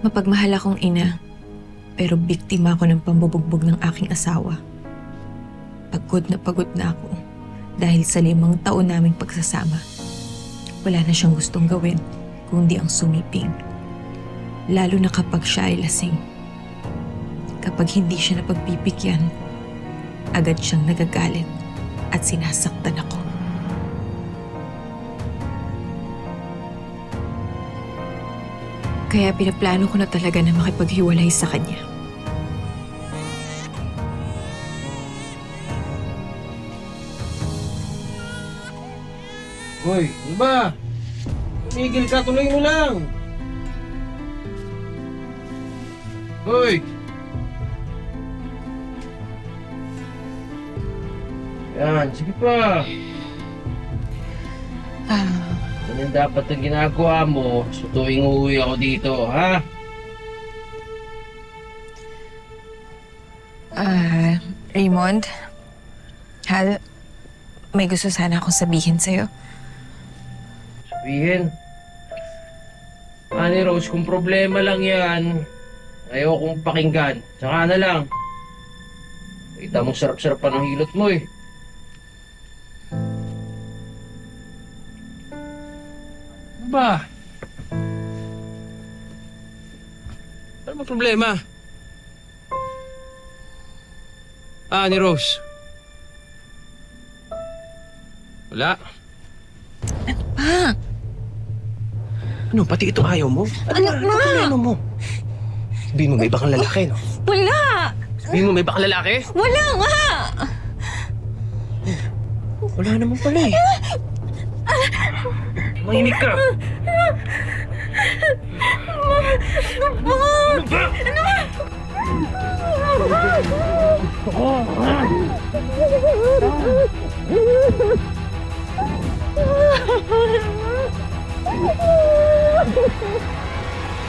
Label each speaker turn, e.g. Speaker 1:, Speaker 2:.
Speaker 1: Mapagmahal akong ina, pero biktima ako ng pambubugbog ng aking asawa. Pagod na ako dahil sa 5 taon naming pagsasama. Wala na siyang gustong gawin kundi ang sumiping. Lalo na kapag siya ay lasing. Kapag hindi siya napagbibigyan, agad siyang nagagalit at sinasaktan ako. Kaya pinaplano ko na talaga na makipaghiwalay sa kanya.
Speaker 2: Hoy, ano ba? Tumigil ka, tuloy mo lang. Hoy! Yan, sige pa. Ano yung dapat ang ginagawa mo so tuwing uuwi ako dito, ha?
Speaker 1: Raymond, Hal, may gusto sana akong sabihin sa'yo.
Speaker 2: Sabihin. Ani Rose, kung problema lang yan, ayaw kong pakinggan. Tsaka na lang. Kita mo sarap-sarap pa ng hilot mo eh. Ano ba? Ano ba problema? Ani Rose. Wala.
Speaker 1: Pa!
Speaker 3: Ano, pati ito ayaw mo?
Speaker 1: Anak na!
Speaker 3: Ano mo? Sabihin mo may ibang lalaki, no?
Speaker 1: Wala!
Speaker 3: Sabihin mo may ibang lalaki?
Speaker 1: Wala nga!
Speaker 3: Wala naman pala eh. Mahinig ka! Ano ba?